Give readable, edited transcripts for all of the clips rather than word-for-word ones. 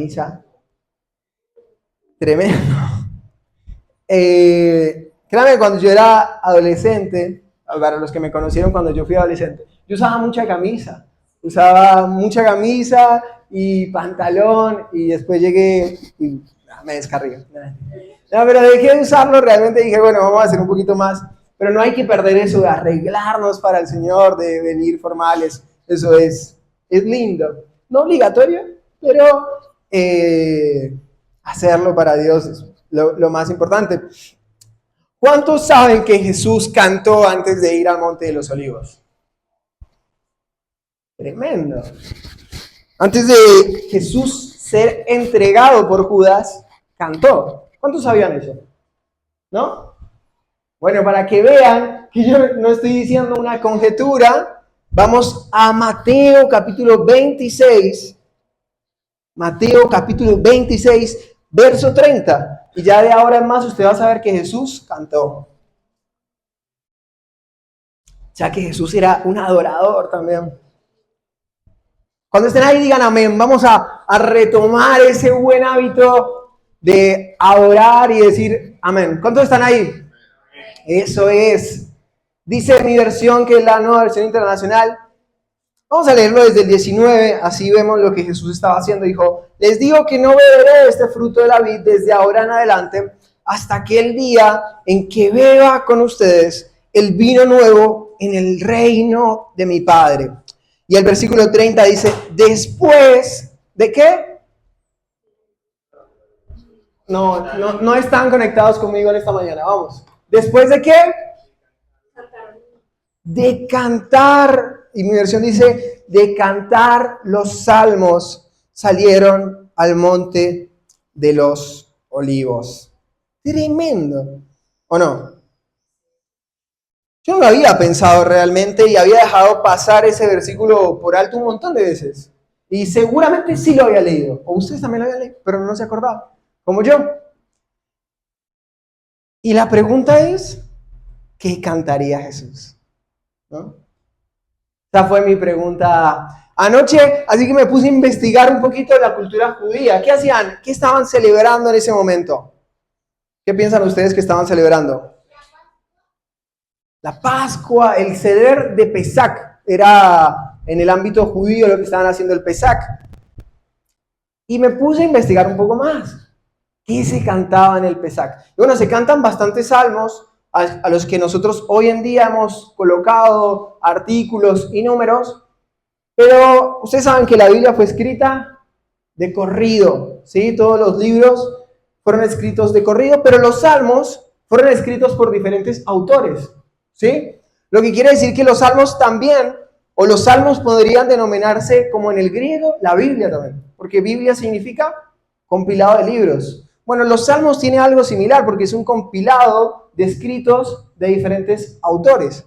camisa. Tremendo. Créanme, cuando yo era adolescente, para los que me conocieron cuando yo fui adolescente, yo usaba mucha camisa. Usaba mucha camisa y pantalón y después llegué y me descargué. No, pero dejé de usarlo, realmente dije, bueno, vamos a hacer un poquito más. Pero no hay que perder eso de arreglarnos para el Señor, de venir formales. Eso es lindo. No obligatorio, pero hacerlo para Dios es lo más importante. ¿Cuántos saben que Jesús cantó antes de ir al Monte de los Olivos? Tremendo. Antes de Jesús ser entregado por Judas, cantó. ¿Cuántos sabían eso? ¿No? Bueno, para que vean que yo no estoy diciendo una conjetura, vamos a Mateo capítulo 26. Mateo capítulo 26, verso 30. Y ya de ahora en más usted va a saber que Jesús cantó. Ya que Jesús era un adorador también. Cuando estén ahí digan amén. Vamos a retomar ese buen hábito de adorar y decir amén. ¿Cuántos están ahí? Eso es. Dice mi versión, que es la nueva versión internacional. Vamos a leerlo desde el 19, así vemos lo que Jesús estaba haciendo. Dijo, les digo que no beberé este fruto de la vid desde ahora en adelante hasta aquel día en que beba con ustedes el vino nuevo en el reino de mi Padre. Y el versículo 30 dice, después de qué? No están conectados conmigo en esta mañana, vamos. ¿Después de qué? De cantar. Y mi versión dice, de cantar los salmos, salieron al monte de los olivos. Tremendo, ¿o no? Yo no lo había pensado realmente y había dejado pasar ese versículo por alto un montón de veces. Y seguramente sí lo había leído, o ustedes también lo habían leído, pero no se acordaban, como yo. Y la pregunta es, ¿qué cantaría Jesús? ¿No? Esa fue mi pregunta anoche, así que me puse a investigar un poquito de la cultura judía. ¿Qué hacían? ¿Qué estaban celebrando en ese momento? ¿Qué piensan ustedes que estaban celebrando? La Pascua, el Seder de Pesach. Era en el ámbito judío lo que estaban haciendo el Pesach. Y me puse a investigar un poco más. ¿Qué se cantaba en el Pesach? Y bueno, se cantan bastantes salmos a los que nosotros hoy en día hemos colocado artículos y números, pero ustedes saben que la Biblia fue escrita de corrido, ¿sí? Todos los libros fueron escritos de corrido, pero los salmos fueron escritos por diferentes autores, ¿sí? Lo que quiere decir que los salmos también, o los salmos podrían denominarse como en el griego, la Biblia también, porque Biblia significa compilado de libros. Bueno, los salmos tienen algo similar porque es un compilado de escritos de diferentes autores.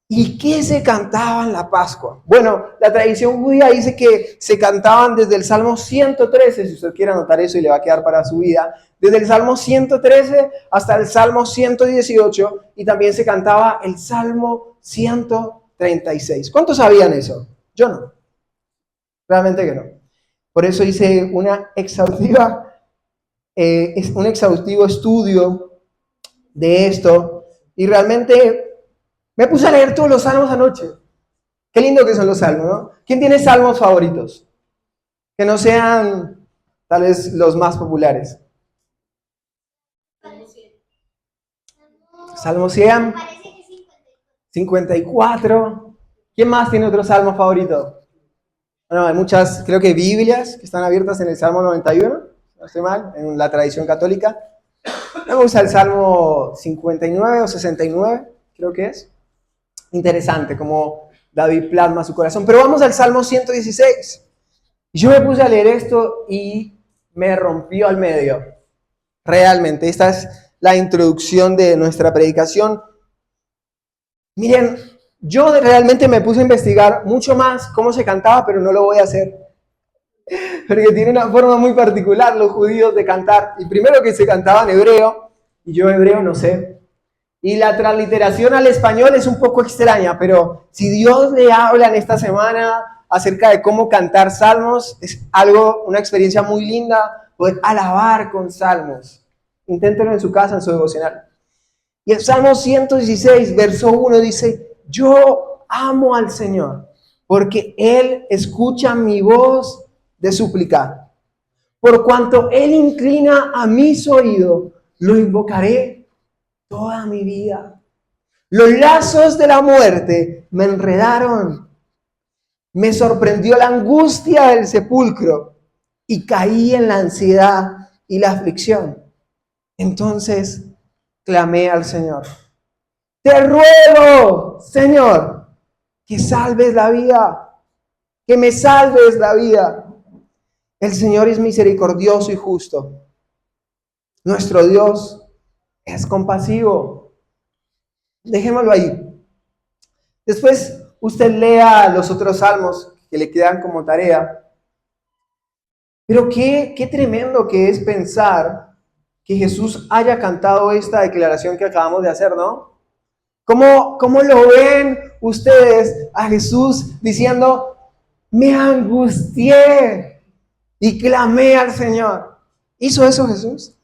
¿Y qué se cantaba en la Pascua? Bueno, la tradición judía dice que se cantaban desde el Salmo 113, si usted quiere anotar eso y le va a quedar para su vida, desde el Salmo 113 hasta el Salmo 118, y también se cantaba el Salmo 136. ¿Cuántos sabían eso? Yo no. Realmente que no. Por eso hice un exhaustivo estudio de esto, y realmente me puse a leer todos los salmos anoche. Qué lindo que son los salmos, ¿no? ¿Quién tiene salmos favoritos? Que no sean, tal vez, los más populares. Salmo 100, 54. ¿Quién más tiene otro salmo favorito? Bueno, hay muchas, creo que Biblias que están abiertas en el Salmo 91, no estoy mal, en la tradición católica. Me gusta el Salmo 59 o 69, creo que es. Interesante como David plasma su corazón. Pero vamos al Salmo 116. Yo me puse a leer esto y me rompió al medio. Realmente, esta es la introducción de nuestra predicación. Miren, yo realmente me puse a investigar mucho más cómo se cantaba, pero no lo voy a hacer. Porque tiene una forma muy particular los judíos de cantar. Y primero que se cantaba en hebreo, y yo hebreo no sé. Y la transliteración al español es un poco extraña, pero si Dios le habla en esta semana acerca de cómo cantar salmos. Es algo, una experiencia muy linda, poder alabar con salmos. Inténtenlo en su casa, en su devocional. Y el Salmo 116, verso 1 dice, yo amo al Señor, porque Él escucha mi voz de súplica. Por cuanto Él inclina a mis oídos, lo invocaré toda mi vida. Los lazos de la muerte me enredaron. Me sorprendió la angustia del sepulcro y caí en la ansiedad y la aflicción. Entonces clamé al Señor. Te ruego, Señor, que salves la vida, que me salves la vida. El Señor es misericordioso y justo. Nuestro Dios es compasivo. Dejémoslo ahí. Después usted lea los otros salmos que le quedan como tarea. Pero qué tremendo que es pensar que Jesús haya cantado esta declaración que acabamos de hacer, ¿no? ¿Cómo lo ven ustedes a Jesús diciendo, me angustié y clamé al Señor? ¿Hizo eso Jesús?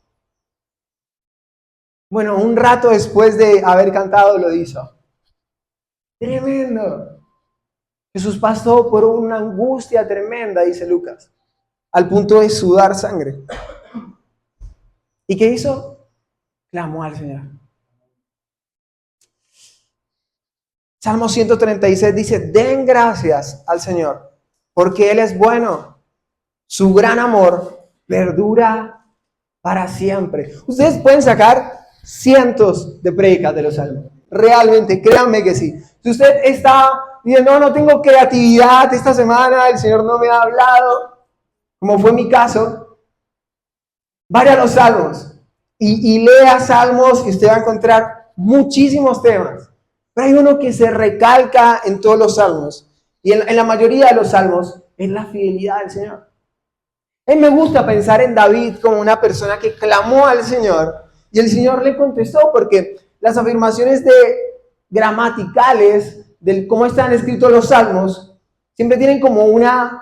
Bueno, un rato después de haber cantado lo hizo. Tremendo. Jesús pasó por una angustia tremenda, dice Lucas, al punto de sudar sangre. ¿Y qué hizo? Clamó al Señor. Salmo 136 dice, den gracias al Señor, porque Él es bueno. Su gran amor perdura para siempre. Ustedes pueden sacar cientos de prédicas de los salmos. Realmente, créanme que sí. Si usted está diciendo, no tengo creatividad esta semana, el Señor no me ha hablado, como fue mi caso, vaya a los salmos y lea salmos y usted va a encontrar muchísimos temas. Pero hay uno que se recalca en todos los salmos y en la mayoría de los salmos es la fidelidad del Señor. A mí me gusta pensar en David como una persona que clamó al Señor y el Señor le contestó, porque las afirmaciones gramaticales de cómo están escritos los salmos siempre tienen como una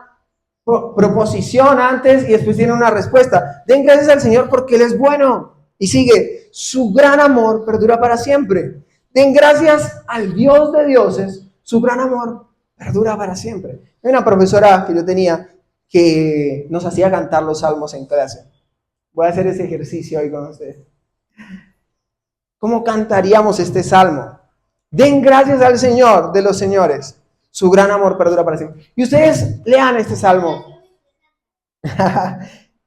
proposición antes y después tienen una respuesta. Den gracias al Señor porque Él es bueno. Y sigue, su gran amor perdura para siempre. Den gracias al Dios de dioses, su gran amor perdura para siempre. Hay una profesora que yo tenía que nos hacía cantar los salmos en clase. Voy a hacer ese ejercicio hoy con ustedes. ¿Cómo cantaríamos este salmo? Den gracias al Señor de los señores. Su gran amor perdura para siempre. Y ustedes lean este salmo.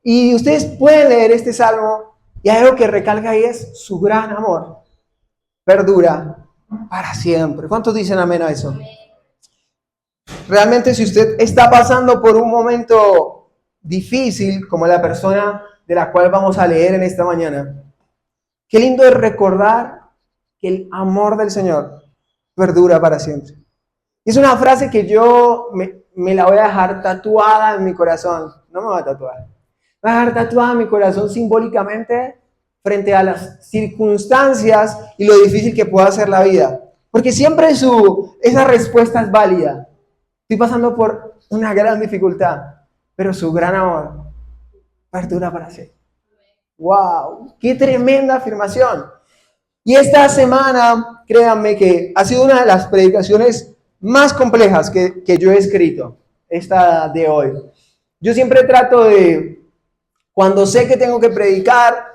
Y ustedes pueden leer este salmo y hay algo que recalca ahí, es su gran amor perdura para siempre. ¿Cuántos dicen amén a eso? Realmente, si usted está pasando por un momento difícil, como la persona de la cual vamos a leer en esta mañana, qué lindo es recordar que el amor del Señor perdura para siempre. Es una frase que yo me la voy a dejar tatuada en mi corazón. No me voy a tatuar. Me voy a dejar tatuada en mi corazón simbólicamente frente a las circunstancias y lo difícil que pueda ser la vida. Porque siempre esa respuesta es válida. Estoy pasando por una gran dificultad, pero su gran amor perdura para siempre. ¡Wow! ¡Qué tremenda afirmación! Y esta semana, créanme que ha sido una de las predicaciones más complejas que yo he escrito, esta de hoy. Yo siempre trato de, cuando sé que tengo que predicar,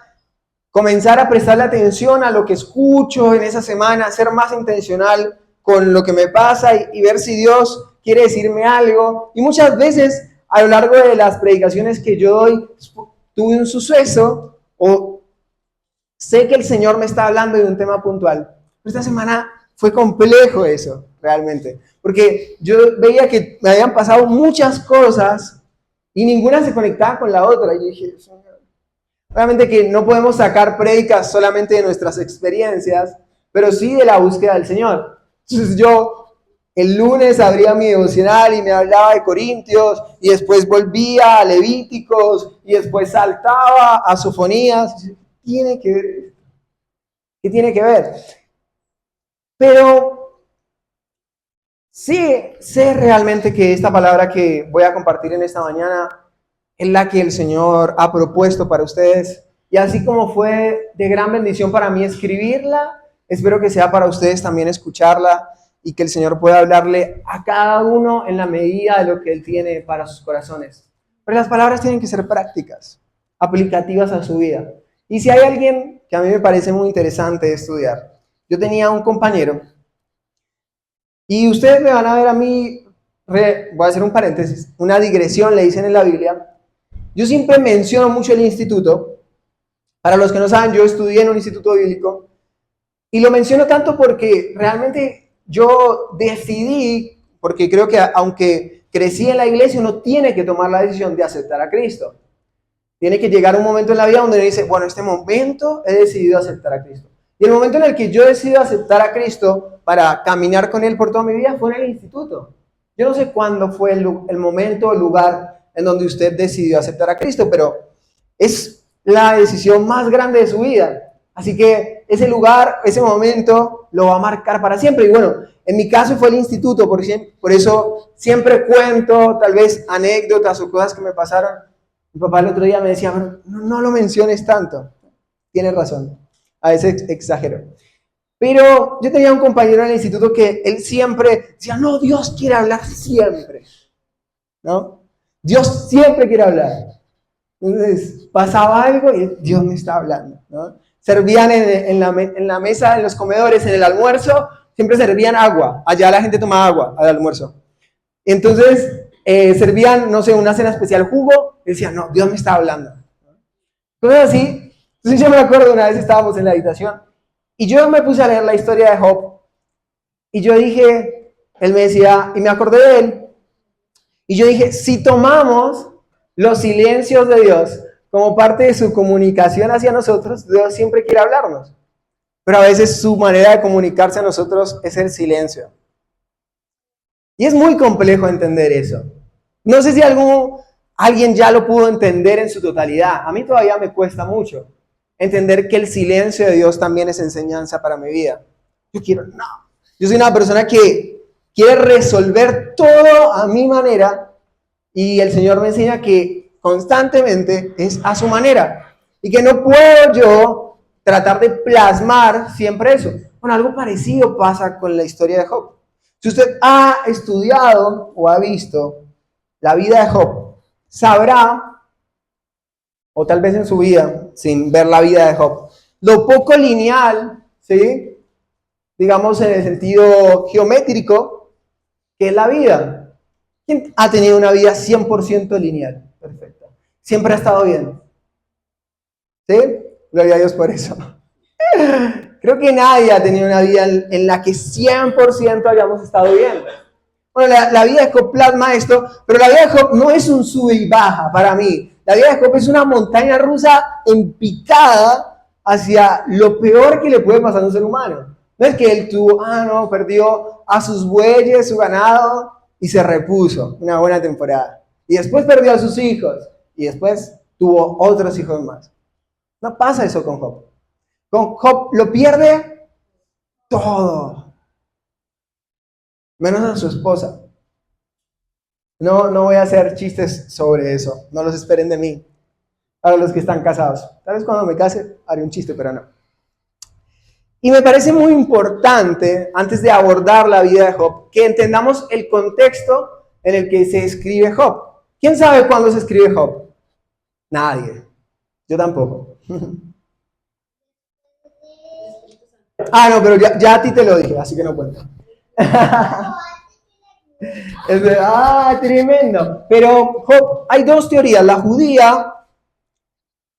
comenzar a prestarle atención a lo que escucho en esa semana, ser más intencional con lo que me pasa y ver si Dios quiere decirme algo. Y muchas veces a lo largo de las predicaciones que yo doy, tuve un suceso o sé que el Señor me está hablando de un tema puntual. Esta semana fue complejo eso, realmente, porque yo veía que me habían pasado muchas cosas y ninguna se conectaba con la otra. Y yo dije, obviamente que no podemos sacar prédicas solamente de nuestras experiencias, pero sí de la búsqueda del Señor. Entonces yo el lunes abría mi devocional y me hablaba de Corintios, y después volvía a Levíticos, y después saltaba a Sofonías. ¿Qué tiene que ver? ¿Qué tiene que ver? Pero Sí, sé realmente que esta palabra que voy a compartir en esta mañana es la que el Señor ha propuesto para ustedes. Y así como fue de gran bendición para mí escribirla, espero que sea para ustedes también escucharla y que el Señor pueda hablarle a cada uno en la medida de lo que Él tiene para sus corazones. Pero las palabras tienen que ser prácticas, aplicativas a su vida. Y si hay alguien que a mí me parece muy interesante estudiar, yo tenía un compañero y ustedes me van a ver a mí, voy a hacer un paréntesis, una digresión le dicen en la Biblia. Yo siempre menciono mucho el instituto. Para los que no saben, yo estudié en un instituto bíblico y lo menciono tanto porque realmente yo decidí, porque creo que aunque crecí en la iglesia, uno tiene que tomar la decisión de aceptar a Cristo. Tiene que llegar un momento en la vida donde uno dice, bueno, este momento he decidido aceptar a Cristo. Y el momento en el que yo decido aceptar a Cristo para caminar con Él por toda mi vida fue en el instituto. Yo no sé cuándo fue el momento, el lugar en donde usted decidió aceptar a Cristo, pero es la decisión más grande de su vida. Así que ese lugar, ese momento, lo va a marcar para siempre. Y bueno, en mi caso fue el instituto, por eso siempre cuento tal vez anécdotas o cosas que me pasaron. Mi papá el otro día me decía, no lo menciones tanto. Tienes razón, a veces exagero. Pero yo tenía un compañero en el instituto que él siempre decía, no, Dios quiere hablar siempre, ¿no? Dios siempre quiere hablar. Entonces pasaba algo y Dios me está hablando, ¿no? Servían en la mesa, en los comedores, en el almuerzo, siempre servían agua. Allá la gente tomaba agua al almuerzo. Entonces servían, no sé, una cena especial, jugo, y decían, no, Dios me está hablando. Cosas así. Entonces yo me acuerdo, una vez estábamos en la habitación y yo me puse a leer la historia de Job y yo dije, él me decía, y me acordé de él, y yo dije, si tomamos los silencios de Dios como parte de su comunicación hacia nosotros, Dios siempre quiere hablarnos. Pero a veces su manera de comunicarse a nosotros es el silencio. Y es muy complejo entender eso. No sé si alguien ya lo pudo entender en su totalidad. A mí todavía me cuesta mucho entender que el silencio de Dios también es enseñanza para mi vida. Yo soy una persona que quiere resolver todo a mi manera y el Señor me enseña que constantemente es a su manera y que no puedo yo tratar de plasmar siempre eso. Bueno, algo parecido pasa con la historia de Job. Si usted ha estudiado o ha visto la vida de Job, sabrá, o tal vez en su vida, sin ver la vida de Job, lo poco lineal, ¿sí? Digamos en el sentido geométrico, que es la vida. ¿Quién ha tenido una vida 100% lineal? Perfecta. Siempre ha estado bien. ¿Sí? Gloria a Dios por eso. Creo que nadie ha tenido una vida en la que 100% hayamos estado bien. Bueno, la vida de Job plasma esto, pero la vida de Job no es un sube y baja para mí. La vida de Job es una montaña rusa en picada hacia lo peor que le puede pasar a un ser humano. No es que él tuvo, perdió a sus bueyes, su ganado, y se repuso una buena temporada. Y después perdió a sus hijos, y después tuvo otros hijos más. No pasa eso con Job. Con Job lo pierde todo, menos a su esposa. No voy a hacer chistes sobre eso, no los esperen de mí, para los que están casados. Tal vez cuando me case haré un chiste, pero no. Y me parece muy importante, antes de abordar la vida de Job, que entendamos el contexto en el que se escribe Job. ¿Quién sabe cuándo se escribe Job? Nadie. Yo tampoco. No, pero ya a ti te lo dije, así que no cuento. Tremendo. Pero Job, hay dos teorías. La judía.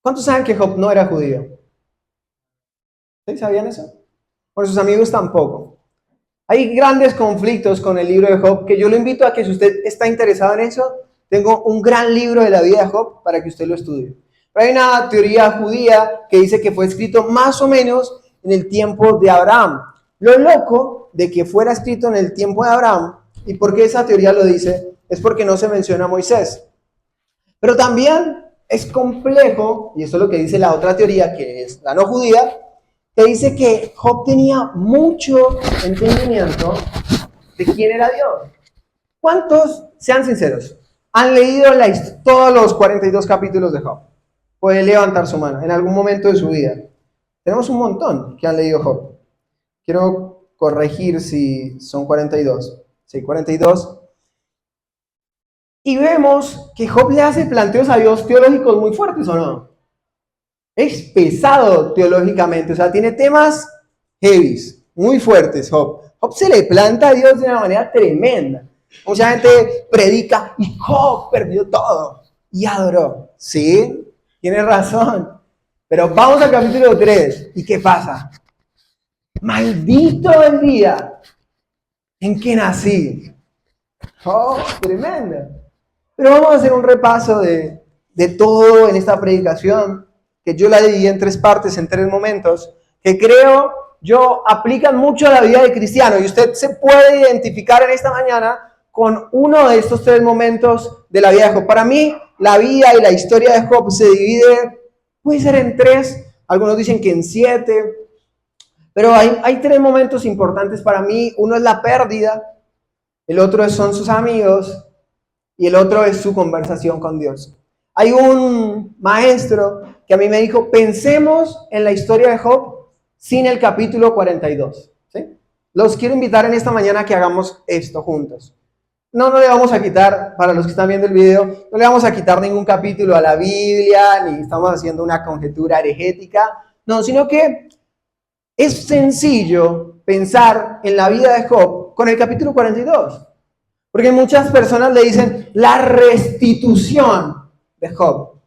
¿Cuántos saben que Job no era judío? ¿Sí? ¿Sabían eso? Por sus amigos tampoco. Hay grandes conflictos con el libro de Job que yo lo invito a que si usted está interesado en eso, tengo un gran libro de la vida de Job para que usted lo estudie. Pero hay una teoría judía que dice que fue escrito más o menos en el tiempo de Abraham. Lo loco de que fuera escrito en el tiempo de Abraham, y por qué esa teoría lo dice, es porque no se menciona a Moisés. Pero también es complejo, y esto es lo que dice la otra teoría, que es la no judía, que dice que Job tenía mucho entendimiento de quién era Dios. ¿Cuántos, sean sinceros, han leído todos los 42 capítulos de Job? Pueden levantar su mano en algún momento de su vida. Tenemos un montón que han leído Job. Quiero corregir si son 42. Sí, 42. Y vemos que Job le hace planteos a Dios teológicos muy fuertes, ¿o no? Es pesado teológicamente, o sea, tiene temas heavies, muy fuertes Job. Job se le planta a Dios de una manera tremenda. Mucha gente predica y Job perdió todo y adoró. Sí, tiene razón. Pero vamos al capítulo 3. ¿Y qué pasa? Maldito el día en que nací. Oh, tremendo. Pero vamos a hacer un repaso de todo en esta predicación, que yo la dividí en 3 partes, en 3 momentos, que creo yo aplican mucho a la vida de cristiano. Y usted se puede identificar en esta mañana con uno de estos 3 momentos de la vida de Job. Para mí, la vida y la historia de Job se divide, puede ser en 3, algunos dicen que en 7, pero hay 3 momentos importantes para mí. Uno es la pérdida, el otro son sus amigos y el otro es su conversación con Dios. Hay un maestro que a mí me dijo, pensemos en la historia de Job sin el capítulo 42. ¿Sí? Los quiero invitar en esta mañana a que hagamos esto juntos. No le vamos a quitar, para los que están viendo el video, no le vamos a quitar ningún capítulo a la Biblia, ni estamos haciendo una conjetura herética, no, sino que es sencillo pensar en la vida de Job con el capítulo 42. Porque muchas personas le dicen la restitución de Job.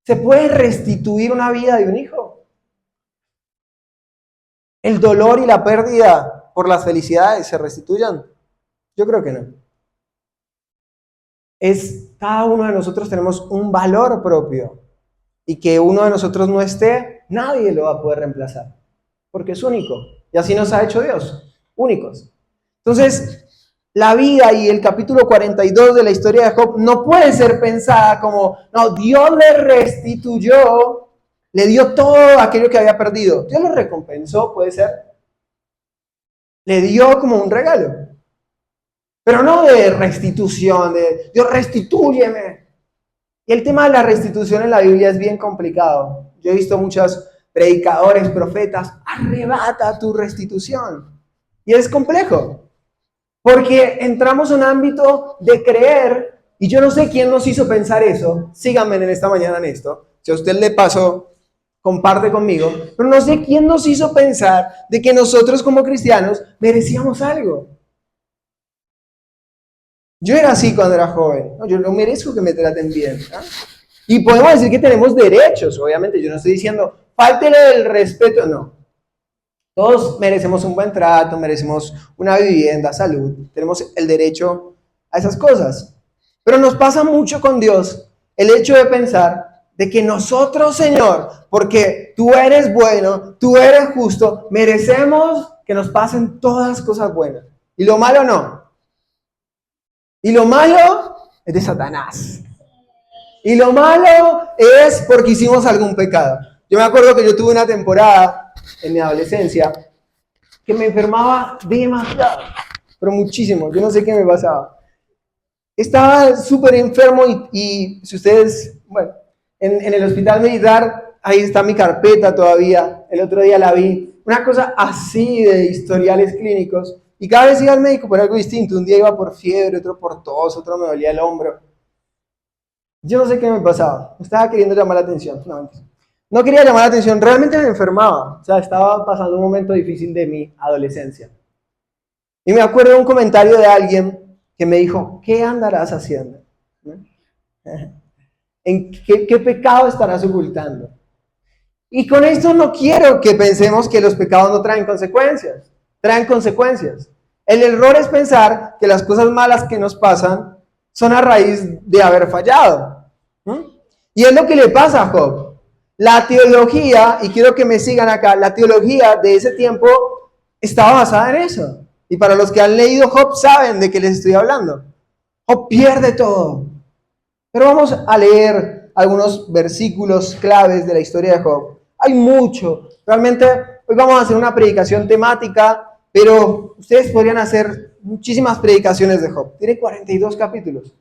¿Se puede restituir una vida de un hijo? ¿El dolor y la pérdida por las felicidades se restituyan? Yo creo que no. Cada uno de nosotros tenemos un valor propio. Y que uno de nosotros no esté, nadie lo va a poder reemplazar. Porque es único. Y así nos ha hecho Dios. Únicos. Entonces, la vida y el capítulo 42 de la historia de Job no puede ser pensada como, no, Dios le restituyó, le dio todo aquello que había perdido. Dios lo recompensó, puede ser. Le dio como un regalo. Pero no de restitución, de Dios restitúyeme. Y el tema de la restitución en la Biblia es bien complicado. Yo he visto muchos predicadores, profetas, arrebata tu restitución. Y es complejo. Porque entramos en un ámbito de creer, y yo no sé quién nos hizo pensar eso. Síganme en esta mañana en esto. Si a usted le pasó, comparte conmigo. Pero no sé quién nos hizo pensar de que nosotros como cristianos merecíamos algo. Yo era así cuando era joven. No, yo no merezco que me traten bien. ¿No? Y podemos decir que tenemos derechos, obviamente. Yo no estoy diciendo, fáltele el respeto. No. Todos merecemos un buen trato, merecemos una vivienda, salud. Tenemos el derecho a esas cosas. Pero nos pasa mucho con Dios el hecho de pensar de que nosotros, Señor, porque tú eres bueno, tú eres justo, merecemos que nos pasen todas cosas buenas. Y lo malo no. Y lo malo es de Satanás. Y lo malo es porque hicimos algún pecado. Yo me acuerdo que yo tuve una temporada en mi adolescencia que me enfermaba demasiado, pero muchísimo. Yo no sé qué me pasaba. Estaba súper enfermo y si ustedes, bueno, en el hospital militar, ahí está mi carpeta todavía. El otro día la vi. Una cosa así de historiales clínicos. Y cada vez iba al médico por algo distinto. Un día iba por fiebre, otro por tos, otro me dolía el hombro. Yo no sé qué me pasaba. Estaba queriendo llamar la atención. No quería llamar la atención. Realmente me enfermaba. O sea, estaba pasando un momento difícil de mi adolescencia. Y me acuerdo de un comentario de alguien que me dijo, ¿qué andarás haciendo? ¿En qué pecado estarás ocultando? Y con esto no quiero que pensemos que los pecados no traen consecuencias. Traen consecuencias. El error es pensar que las cosas malas que nos pasan son a raíz de haber fallado. Y es lo que le pasa a Job. La teología, y quiero que me sigan acá, la teología de ese tiempo estaba basada en eso. Y para los que han leído Job saben de qué les estoy hablando. Job pierde todo. Pero vamos a leer algunos versículos claves de la historia de Job. Hay mucho. Realmente hoy vamos a hacer una predicación temática pero ustedes podrían hacer muchísimas predicaciones de Job. Tiene 42 capítulos.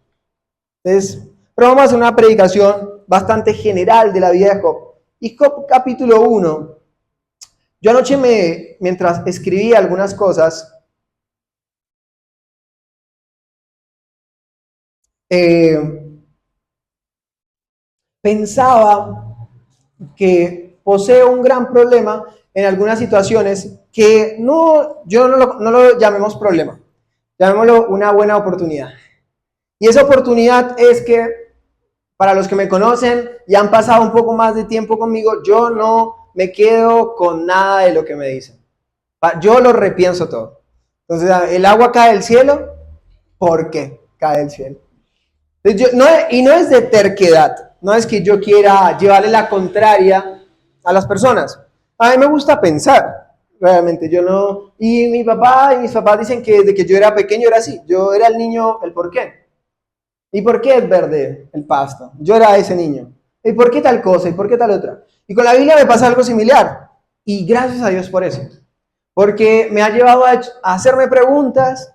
Entonces, pero vamos a hacer una predicación bastante general de la vida de Job. Y Job capítulo 1, yo anoche mientras escribía algunas cosas, pensaba que posee un gran problema en algunas situaciones que no lo llamemos problema, llamémoslo una buena oportunidad. Y esa oportunidad es que, para los que me conocen y han pasado un poco más de tiempo conmigo, yo no me quedo con nada de lo que me dicen. Yo lo repienso todo. Entonces, el agua cae del cielo, ¿por qué cae del cielo? Y no es de terquedad, no es que yo quiera llevarle la contraria a las personas. A mí me gusta pensar, realmente, yo no... Y mi papá y mis papás dicen que desde que yo era pequeño era así, yo era el niño, el por qué. ¿Y por qué es verde el pasto? Yo era ese niño. ¿Y por qué tal cosa? ¿Y por qué tal otra? Y con la Biblia me pasa algo similar. Y gracias a Dios por eso. Porque me ha llevado a hacerme preguntas,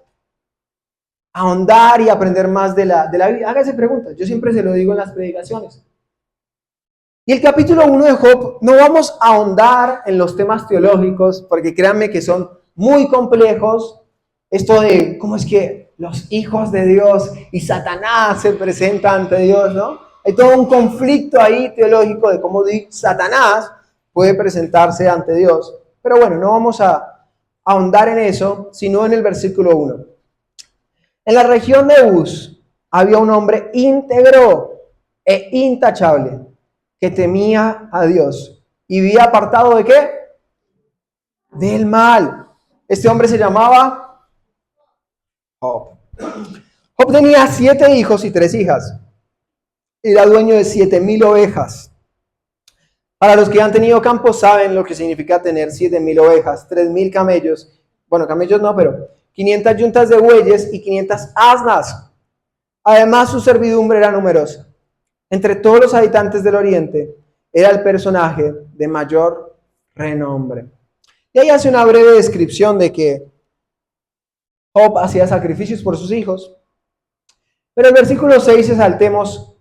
a ahondar y aprender más de la Biblia. Hágase preguntas. Yo siempre se lo digo en las predicaciones. Y el capítulo 1 de Job, no vamos a ahondar en los temas teológicos, porque créanme que son muy complejos. Esto de cómo es que los hijos de Dios y Satanás se presentan ante Dios, ¿no? Hay todo un conflicto ahí teológico de cómo Satanás puede presentarse ante Dios. Pero bueno, no vamos a ahondar en eso, sino en el versículo 1. En la región de Uz había un hombre íntegro e intachable que temía a Dios y vivía apartado ¿de qué? Del mal. Este hombre se llamaba Job. Job tenía 7 hijos y 3 hijas. Era dueño de 7,000 ovejas. Para los que han tenido campos saben lo que significa tener 7,000 ovejas, 3,000 camellos. Bueno, camellos no, pero 500 yuntas de bueyes y 500 asnas. Además, su servidumbre era numerosa. Entre todos los habitantes del oriente, era el personaje de mayor renombre. Y ahí hace una breve descripción de que Job hacía sacrificios por sus hijos. Pero el versículo 6, si saltemos,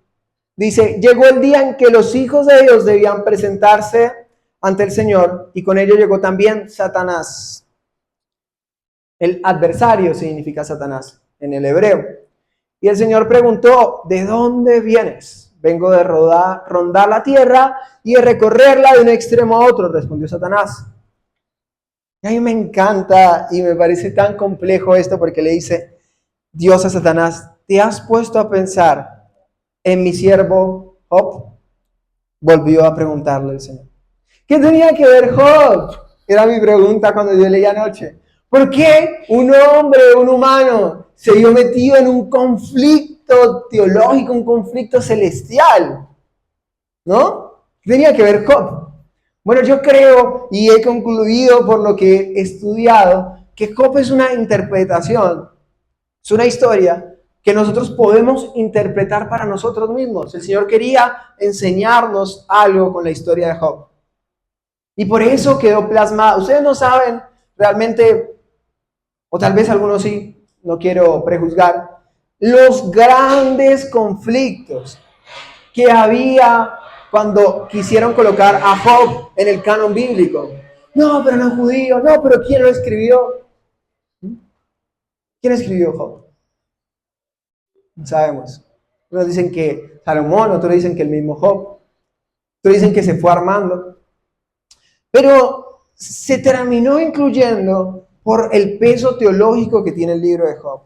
dice, llegó el día en que los hijos de Dios debían presentarse ante el Señor, y con ello llegó también Satanás. El adversario significa Satanás en el hebreo. Y el Señor preguntó, ¿de dónde vienes? Vengo de rondar la tierra y de recorrerla de un extremo a otro, respondió Satanás. Y a mí me encanta y me parece tan complejo esto porque le dice Dios a Satanás, ¿te has puesto a pensar en mi siervo Job? Volvió a preguntarle el Señor. ¿Qué tenía que ver Job? Era mi pregunta cuando yo leía anoche. ¿Por qué un hombre, un humano, se vio metido en un conflicto teológico, un conflicto celestial? ¿No? ¿Qué tenía que ver Job? Bueno, yo creo y he concluido por lo que he estudiado que Job es una interpretación, es una historia que nosotros podemos interpretar para nosotros mismos. El Señor quería enseñarnos algo con la historia de Job. Y por eso quedó plasmada. Ustedes no saben realmente, o tal vez algunos sí, no quiero prejuzgar, los grandes conflictos que había cuando quisieron colocar a Job en el canon bíblico. No, pero no es judío. No, pero ¿quién lo escribió? ¿Quién escribió Job? No sabemos. Unos dicen que Salomón, otros dicen que el mismo Job. Otros dicen que se fue armando. Pero se terminó incluyendo por el peso teológico que tiene el libro de Job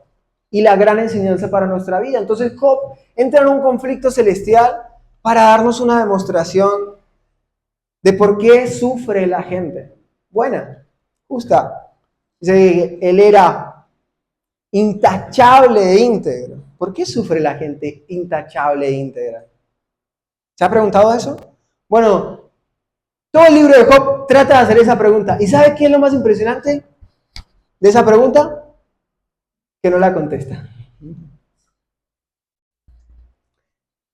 y la gran enseñanza para nuestra vida. Entonces Job entra en un conflicto celestial para darnos una demostración de por qué sufre la gente. Buena, justa. Dice, él era intachable e íntegro. ¿Por qué sufre la gente intachable e íntegra? ¿Se ha preguntado eso? Bueno, todo el libro de Job trata de hacer esa pregunta. ¿Y sabe qué es lo más impresionante de esa pregunta? Que no la contesta.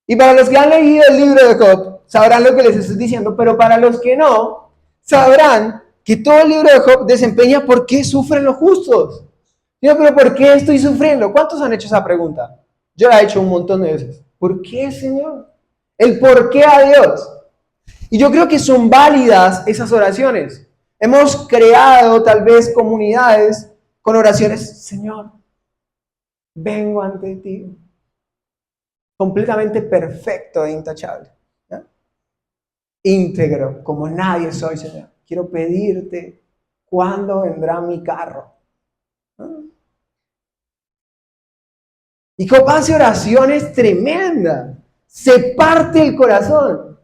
Y para los que han leído el libro de Job, sabrán lo que les estoy diciendo, pero para los que no, sabrán que todo el libro de Job desempeña por qué sufren los justos. Digo, pero ¿por qué estoy sufriendo? ¿Cuántos han hecho esa pregunta? Yo la he hecho un montón de veces. ¿Por qué, Señor? El por qué a Dios. Y yo creo que son válidas esas oraciones. Hemos creado tal vez comunidades con oraciones, Señor, vengo ante ti, completamente perfecto e intachable, ¿no? Íntegro, como nadie soy, Señor. Quiero pedirte, ¿cuándo vendrá mi carro? ¿No? Y Job hace oraciones tremendas, se parte el corazón,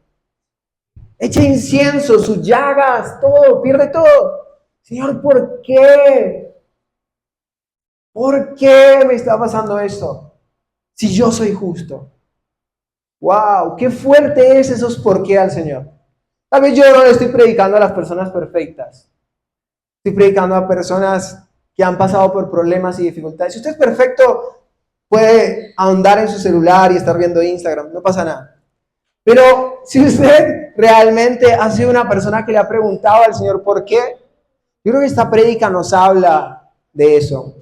echa incienso, sus llagas, todo, pierde todo. Señor, ¿por qué? ¿Por qué me está pasando esto? Si yo soy justo. ¡Wow! ¡Qué fuerte es esos por qué al Señor! Tal vez yo no le estoy predicando a las personas perfectas. Estoy predicando a personas que han pasado por problemas y dificultades. Si usted es perfecto, puede ahondar en su celular y estar viendo Instagram. No pasa nada. Pero si usted realmente ha sido una persona que le ha preguntado al Señor por qué, yo creo que esta prédica nos habla de eso.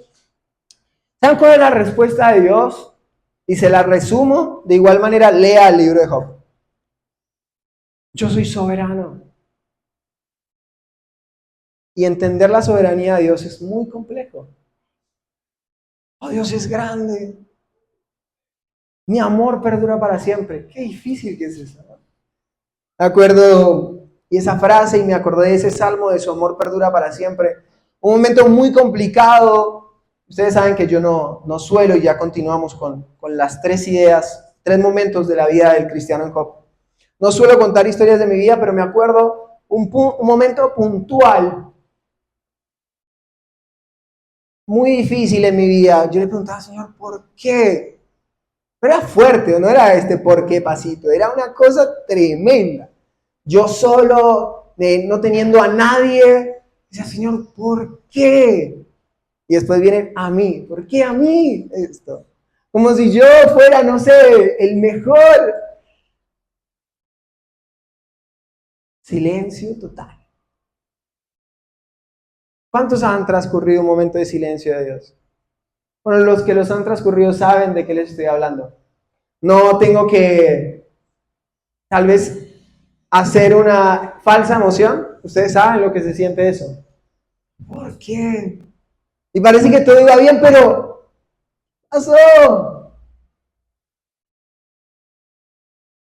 ¿Saben cuál es la respuesta de Dios? Y se la resumo, de igual manera, lea el libro de Job. Yo soy soberano. Y entender la soberanía de Dios es muy complejo. Oh, Dios es grande. Mi amor perdura para siempre. Qué difícil que es eso, ¿no? Me acuerdo, y esa frase, y me acordé de ese salmo de su amor perdura para siempre. Un momento muy complicado. Ustedes saben que yo no suelo, y ya continuamos con las tres ideas, tres momentos de la vida del cristiano en Job. No suelo contar historias de mi vida, pero me acuerdo un momento puntual, muy difícil en mi vida. Yo le preguntaba, Señor, ¿por qué? Pero era fuerte, no era este por qué pasito, era una cosa tremenda. Yo solo, no teniendo a nadie, decía, Señor, ¿por qué? Y después vienen a mí, ¿por qué a mí esto? Como si yo fuera, no sé, el mejor. Silencio total. ¿Cuántos han transcurrido un momento de silencio de Dios? Bueno, los que los han transcurrido saben de qué les estoy hablando. No tengo que, tal vez, hacer una falsa emoción. Ustedes saben lo que se siente eso. ¿Por qué? Y parece que todo iba bien, pero pasó.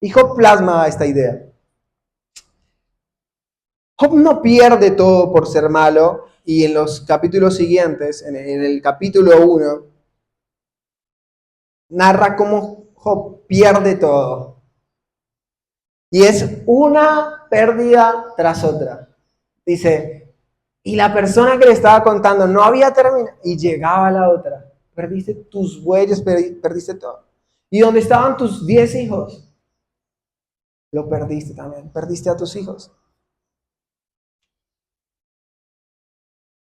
Y Job plasma esta idea. Job no pierde todo por ser malo, y en los capítulos siguientes, en el capítulo 1, narra cómo Job pierde todo. Y es una pérdida tras otra. Dice, y la persona que le estaba contando no había terminado, y llegaba la otra. Perdiste tus bueyes, perdiste todo. ¿Y dónde estaban tus 10 hijos? Lo perdiste también, perdiste a tus hijos.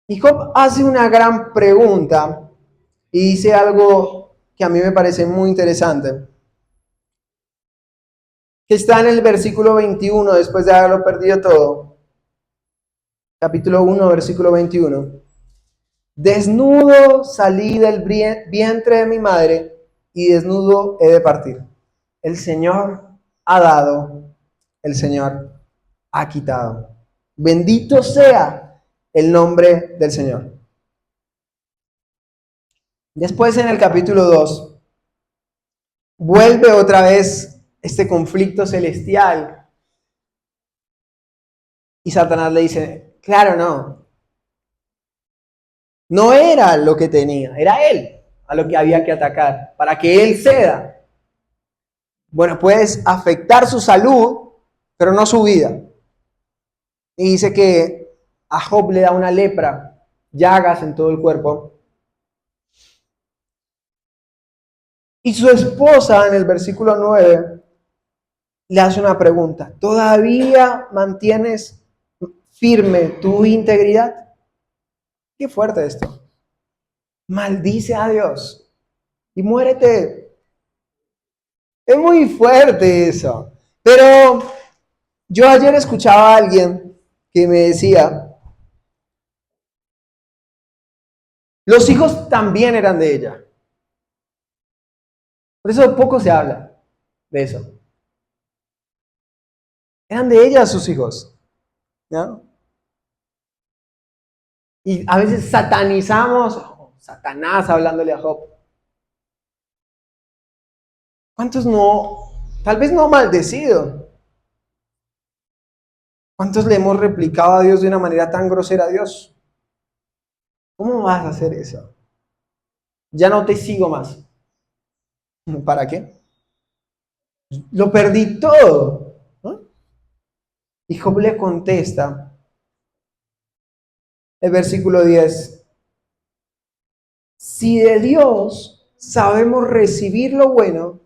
Y Job hace una gran pregunta y dice algo que a mí me parece muy interesante, que está en el versículo 21, después de haberlo perdido todo. Capítulo 1, versículo 21. Desnudo salí del vientre de mi madre y desnudo he de partir. El Señor ha dado, el Señor ha quitado. Bendito sea el nombre del Señor. Después, en el capítulo 2, vuelve otra vez este conflicto celestial. Y Satanás le dice, claro, no era lo que tenía, era él a lo que había que atacar, para que él ceda. Bueno, puedes afectar su salud, pero no su vida. Y dice que a Job le da una lepra, llagas en todo el cuerpo. Y su esposa, en el versículo 9, le hace una pregunta. ¿Todavía mantienes firme tu integridad? Qué fuerte esto. Maldice a Dios y muérete. Es muy fuerte eso. Pero yo ayer escuchaba a alguien que me decía Los hijos también eran de ella. Por eso poco se habla de eso. Eran de ella sus hijos, ¿no? Y a veces satanizamos, Satanás hablándole a Job. ¿Cuántos no, tal vez no maldecido? ¿Cuántos le hemos replicado a Dios de una manera tan grosera a Dios? ¿Cómo vas a hacer eso? Ya no te sigo más. ¿Para qué? Lo perdí todo, ¿no? Y Job le contesta, el versículo 10. Si de Dios sabemos recibir lo bueno,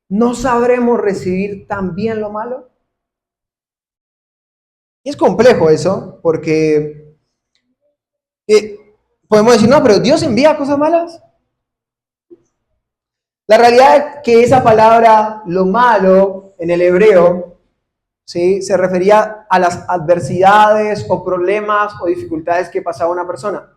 ¿no sabremos recibir también lo malo? Y es complejo eso, porque podemos decir, no, pero Dios envía cosas malas. La realidad es que esa palabra, lo malo, en el hebreo, ¿sí?, se refería a las adversidades o problemas o dificultades que pasaba una persona.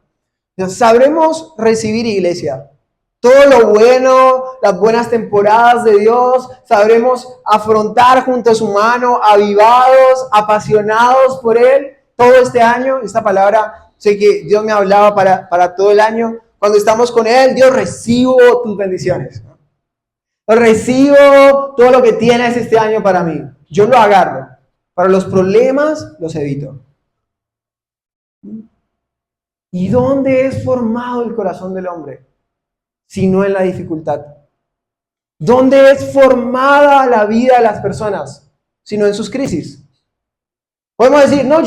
Entonces, sabremos recibir, iglesia, todo lo bueno, las buenas temporadas de Dios, sabremos afrontar junto a su mano, avivados, apasionados por Él, todo este año. Esta palabra, sé que Dios me hablaba para todo el año. Cuando estamos con Él, Dios, recibo tus bendiciones. Recibo todo lo que tienes este año para mí. Yo lo agarro. Para los problemas, los evito. ¿Y dónde es formado el corazón del hombre? Sino en la dificultad. ¿Dónde es formada la vida de las personas? Sino en sus crisis. Podemos decir, no,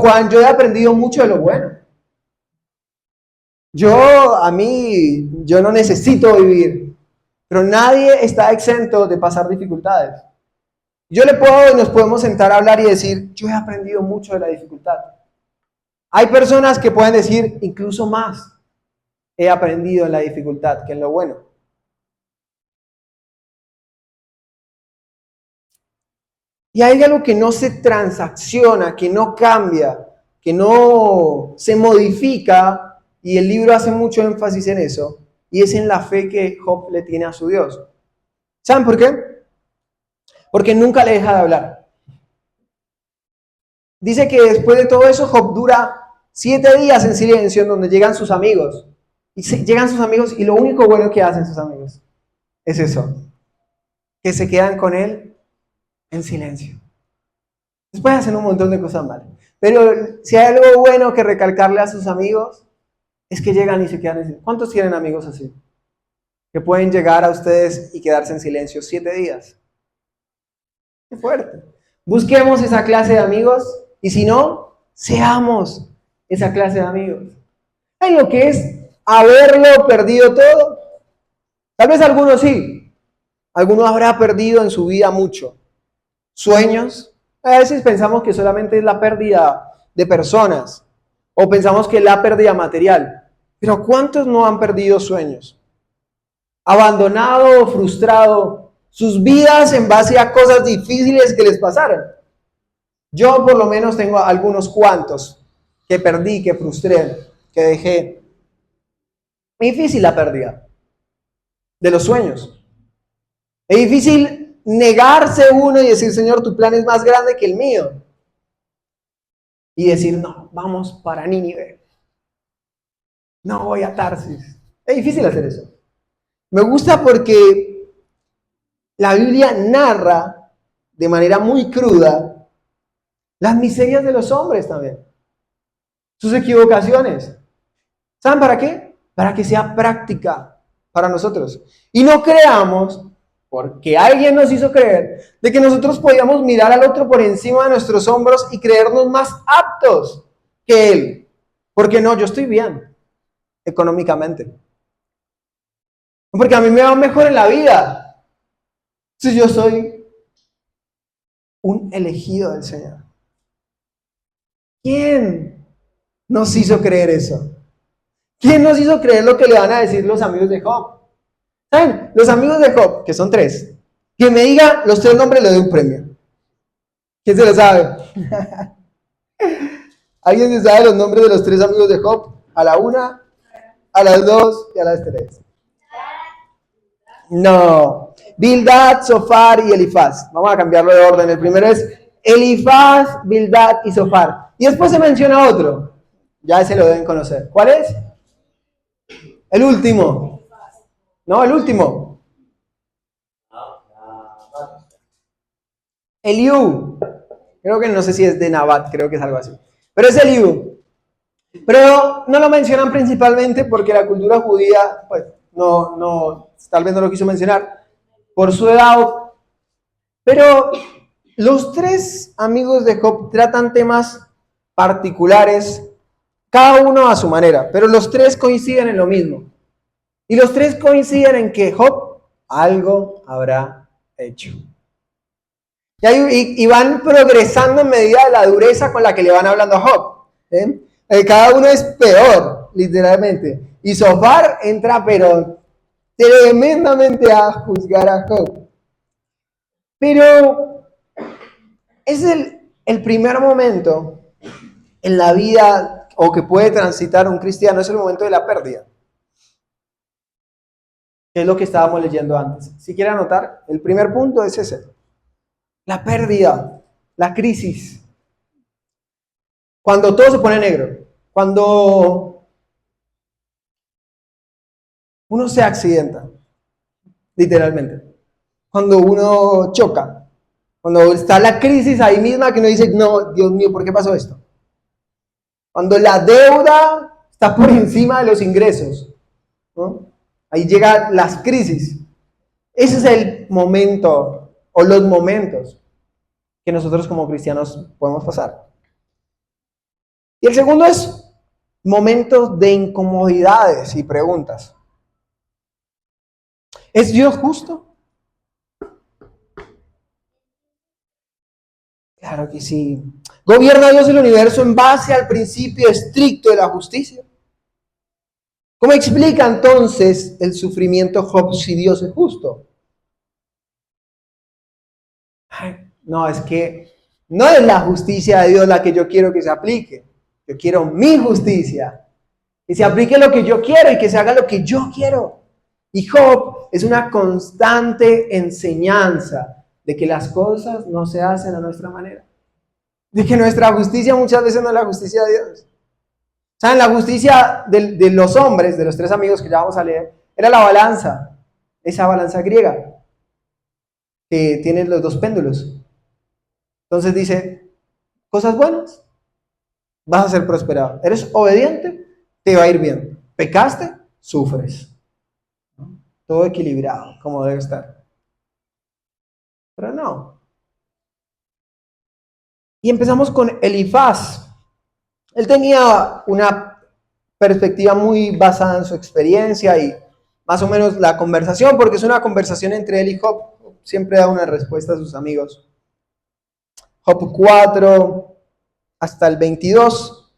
Juan, yo he aprendido mucho de lo bueno. Yo no necesito vivir. Pero nadie está exento de pasar dificultades. Nos podemos sentar a hablar y decir, yo he aprendido mucho de la dificultad. Hay personas que pueden decir, incluso más, he aprendido en la dificultad que en lo bueno. Y hay algo que no se transacciona, que no cambia, que no se modifica, y el libro hace mucho énfasis en eso, y es en la fe que Job le tiene a su Dios. ¿Saben por qué? Porque nunca le deja de hablar. Dice que después de todo eso, Job dura 7 días en silencio, en donde llegan sus amigos. Y llegan sus amigos, y lo único bueno que hacen sus amigos es eso, que se quedan con él en silencio. Después hacen un montón de cosas malas. Pero si hay algo bueno que recalcarle a sus amigos, es que llegan y se quedan en silencio. ¿Cuántos tienen amigos así? Que pueden llegar a ustedes y quedarse en silencio 7 días. Qué fuerte. Busquemos esa clase de amigos, y si no, seamos esa clase de amigos. ¿Hay lo que es haberlo perdido todo? Tal vez algunos sí. Algunos habrá perdido en su vida mucho. Sueños. A veces pensamos que solamente es la pérdida de personas, o pensamos que es la pérdida material. Pero ¿cuántos no han perdido sueños? Abandonado o frustrado sus vidas en base a cosas difíciles que les pasaron. Yo por lo menos tengo algunos cuantos que perdí, que frustré, que dejé. Es difícil la pérdida de los sueños. Es difícil negarse uno y decir, Señor, tu plan es más grande que el mío. Y decir, no, vamos para Nínive. No voy a Tarsis. Es difícil hacer eso. Me gusta porque la Biblia narra de manera muy cruda las miserias de los hombres también. Sus equivocaciones. ¿Saben para qué? Para que sea práctica para nosotros. Y no creamos, porque alguien nos hizo creer, de que nosotros podíamos mirar al otro por encima de nuestros hombros y creernos más aptos que él. Porque no, yo estoy bien económicamente. Porque a mí me va mejor en la vida. Si yo soy un elegido del Señor. ¿Quién nos hizo creer eso? ¿Quién nos hizo creer lo que le van a decir los amigos de Job? ¿Saben? Los amigos de Job, que son 3. Que me diga los 3 nombres, le doy un premio. ¿Quién se lo sabe? ¿Alguien se sabe los nombres de los 3 amigos de Job? A la una, A las 2 y a las 3. No. Bildad, Zofar y Elifaz. Vamos a cambiarlo de orden. El primero es Elifaz, Bildad y Zofar. Y después se menciona otro. Ya ese lo deben conocer. ¿Cuál es? El último. No, el último. Eliú. Creo que no sé si es de Nabat, creo que es algo así. Pero es Eliú. Pero no lo mencionan principalmente porque la cultura judía, pues, no, tal vez no lo quiso mencionar por su edad. Pero los tres amigos de Job tratan temas particulares, cada uno a su manera, pero los tres coinciden en lo mismo. Y los tres coinciden en que Job algo habrá hecho. Y van progresando en medida de la dureza con la que le van hablando a Job. Cada uno es peor, literalmente. Y Zofar entra, pero tremendamente a juzgar a Job. Pero es el primer momento en la vida o que puede transitar un cristiano, es el momento de la pérdida. Que es lo que estábamos leyendo antes. Si quieren anotar, el primer punto es ese. La pérdida, la crisis. Cuando todo se pone negro. Cuando uno se accidenta, literalmente. Cuando uno choca. Cuando está la crisis ahí misma que uno dice, no, Dios mío, ¿por qué pasó esto? Cuando la deuda está por encima de los ingresos, ¿no? Ahí llegan las crisis. Ese es el momento o los momentos que nosotros como cristianos podemos pasar. Y el segundo es momentos de incomodidades y preguntas. ¿Es Dios justo? Claro que sí. ¿Gobierna Dios el universo en base al principio estricto de la justicia? ¿Cómo explica entonces el sufrimiento Job si Dios es justo? Ay, no, es que no es la justicia de Dios la que yo quiero que se aplique. Yo quiero mi justicia. Que se aplique lo que yo quiero y que se haga lo que yo quiero. Y Job es una constante enseñanza de que las cosas no se hacen a nuestra manera. De que nuestra justicia muchas veces no es la justicia de Dios. ¿Saben? La justicia de los hombres, de los tres amigos que ya vamos a leer, era la balanza. Esa balanza griega que tiene los dos péndulos. Entonces dice, cosas buenas, vas a ser prosperado. Eres obediente, te va a ir bien. Pecaste, sufres. Todo equilibrado, como debe estar. Pero no. Y empezamos con Elifaz. Él tenía una perspectiva muy basada en su experiencia y más o menos la conversación, porque es una conversación entre él y Job. Siempre da una respuesta a sus amigos. Job 4 hasta el 22.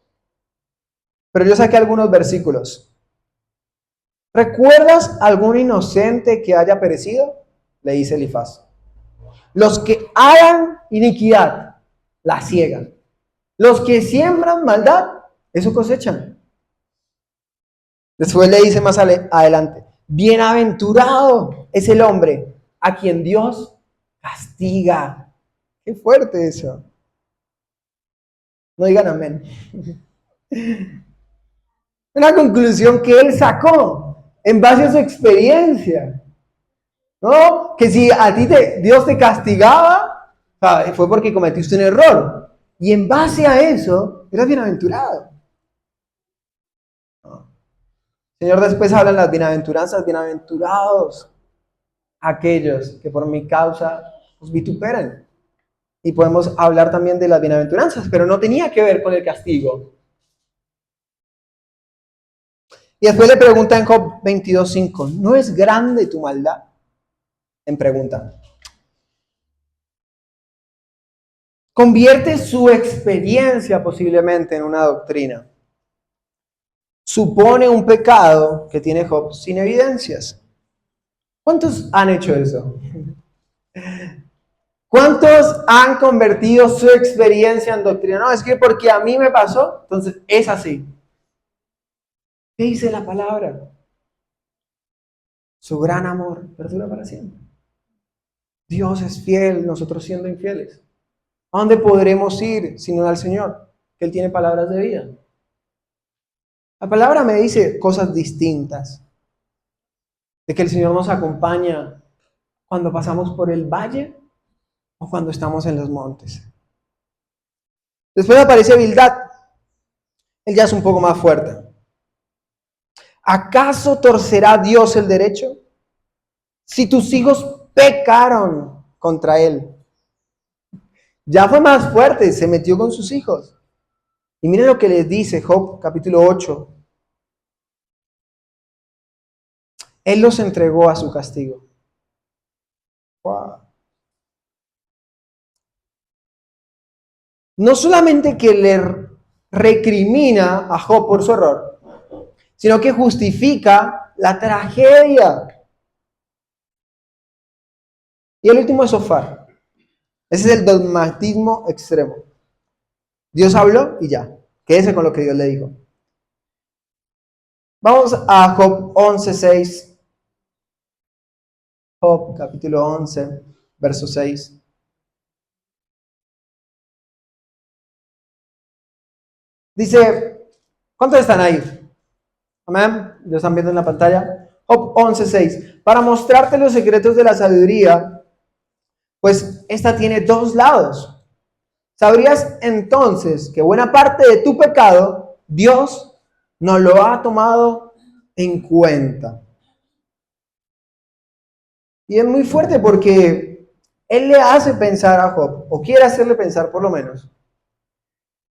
Pero yo saqué algunos versículos. ¿Recuerdas algún inocente que haya perecido? Le dice Elifaz. Los que hagan iniquidad, la ciegan. Los que siembran maldad, eso cosechan. Después le dice más adelante, bienaventurado es el hombre a quien Dios castiga. Qué fuerte eso. No digan amén. Una conclusión que él sacó en base a su experiencia. ¿No? Que si a ti Dios te castigaba, fue porque cometiste un error. Y en base a eso, eras bienaventurado. ¿No? El Señor después habla en las bienaventuranzas, bienaventurados aquellos que por mi causa os vituperan. Y podemos hablar también de las bienaventuranzas, pero no tenía que ver con el castigo. Y después le pregunta en Job 22:5, ¿no es grande tu maldad? En pregunta. Convierte su experiencia posiblemente en una doctrina. Supone un pecado que tiene Job sin evidencias. ¿Cuántos han hecho eso? ¿Cuántos han convertido su experiencia en doctrina? No, es que porque a mí me pasó, entonces es así. ¿Qué dice la palabra? Su gran amor perdura para siempre. Dios es fiel, nosotros siendo infieles. ¿A dónde podremos ir sino al Señor? Que Él tiene palabras de vida. La palabra me dice cosas distintas. De que el Señor nos acompaña cuando pasamos por el valle o cuando estamos en los montes. Después aparece Bildad. Él ya es un poco más fuerte. ¿Acaso torcerá Dios el derecho? Si tus hijos pecaron contra Él. Ya fue más fuerte, se metió con sus hijos. Y miren lo que les dice Job capítulo 8. Él los entregó a su castigo. Wow. No solamente que le recrimina a Job por su error, sino que justifica la tragedia. Y el último es Zofar. Ese es el dogmatismo extremo. Dios habló y ya. Quédese con lo que Dios le dijo. Vamos a Job 11:6. Job capítulo 11, verso 6. Dice, ¿cuántos están ahí? Amén. ¿Lo están viendo en la pantalla? Job 11:6. Para mostrarte los secretos de la sabiduría, pues esta tiene dos lados. ¿Sabrías entonces que buena parte de tu pecado Dios no lo ha tomado en cuenta? Y es muy fuerte porque Él le hace pensar a Job, o quiere hacerle pensar por lo menos,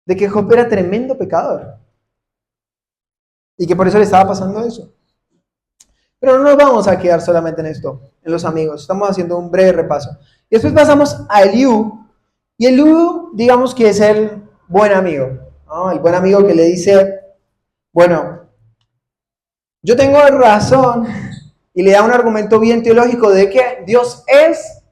de que Job era tremendo pecador. Y que por eso le estaba pasando eso. Pero no nos vamos a quedar solamente en esto, en los amigos. Estamos haciendo un breve repaso. Y después pasamos a Eliú. Y Eliú, digamos que es el buen amigo, ¿no? El buen amigo que le dice, bueno, yo tengo razón. Y le da un argumento bien teológico de que Dios es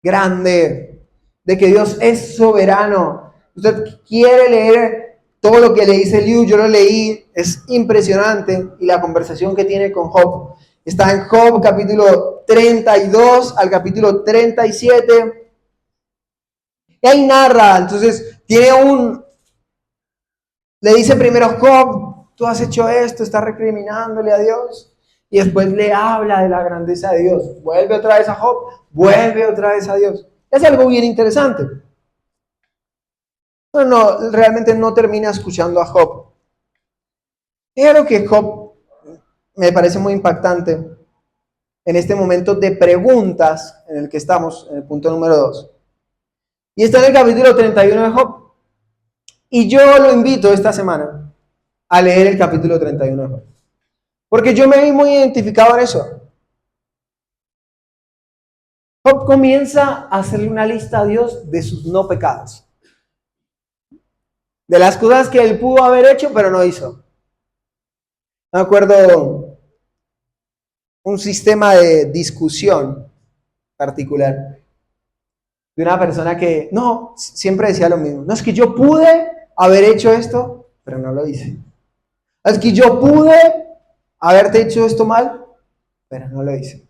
grande, de que Dios es soberano. Usted quiere leer todo lo que le dice Eliú, yo lo leí, es impresionante. Y la conversación que tiene con Job está en Job capítulo 32 al capítulo 37. Y ahí narra, entonces le dice primero Job, tú has hecho esto, estás recriminándole a Dios. Y después le habla de la grandeza de Dios. Vuelve otra vez a Job, vuelve otra vez a Dios. Es algo bien interesante. No, realmente no termina escuchando a Job. Es algo que Job me parece muy impactante en este momento de preguntas en el que estamos, en el punto número 2. Y está en el capítulo 31 de Job. Y yo lo invito esta semana a leer el capítulo 31 de Job. Porque yo me vi muy identificado en eso. Job comienza a hacerle una lista a Dios de sus no pecados. De las cosas que él pudo haber hecho, pero no hizo. Me acuerdo un sistema de discusión particular de una persona que, no, siempre decía lo mismo. No, es que yo pude haber hecho esto, pero no lo hice. Es que yo pude haberte hecho esto mal, pero no lo hice.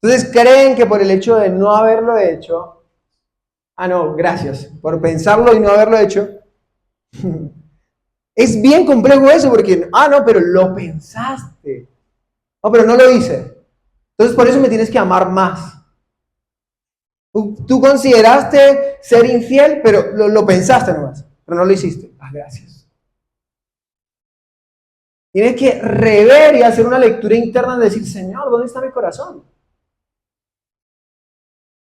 Entonces creen que por el hecho de no haberlo hecho, no, gracias, por pensarlo y no haberlo hecho. Es bien complejo eso porque, no, pero lo pensaste. No, pero no lo hice. Entonces por eso me tienes que amar más. Tú consideraste ser infiel, pero lo pensaste nomás, pero no lo hiciste. Gracias. Tienes que rever y hacer una lectura interna de decir, Señor, ¿dónde está mi corazón?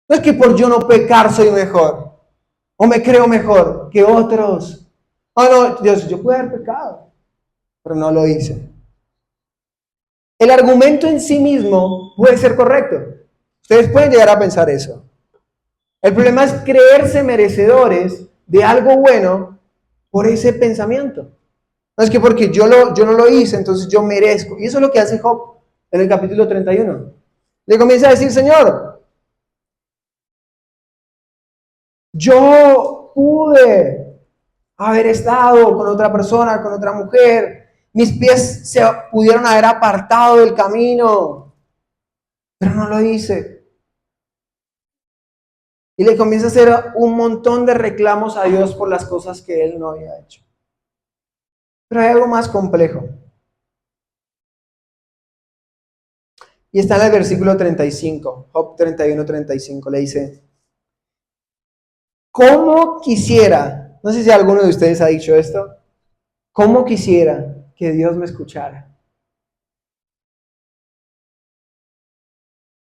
No es que por yo no pecar soy mejor, o me creo mejor que otros. No, Dios, yo pude haber pecado, pero no lo hice. El argumento en sí mismo puede ser correcto. Ustedes pueden llegar a pensar eso. El problema es creerse merecedores de algo bueno por ese pensamiento. No es que porque yo no lo hice, entonces yo merezco. Y eso es lo que hace Job en el capítulo 31. Le comienza a decir, Señor, yo pude haber estado con otra persona, con otra mujer. Mis pies se pudieron haber apartado del camino, pero no lo hice. Y le comienza a hacer un montón de reclamos a Dios por las cosas que él no había hecho. Pero hay algo más complejo. Y está en el versículo 35, Job 31:35, le dice, ¿cómo quisiera, no sé si alguno de ustedes ha dicho esto, cómo quisiera que Dios me escuchara?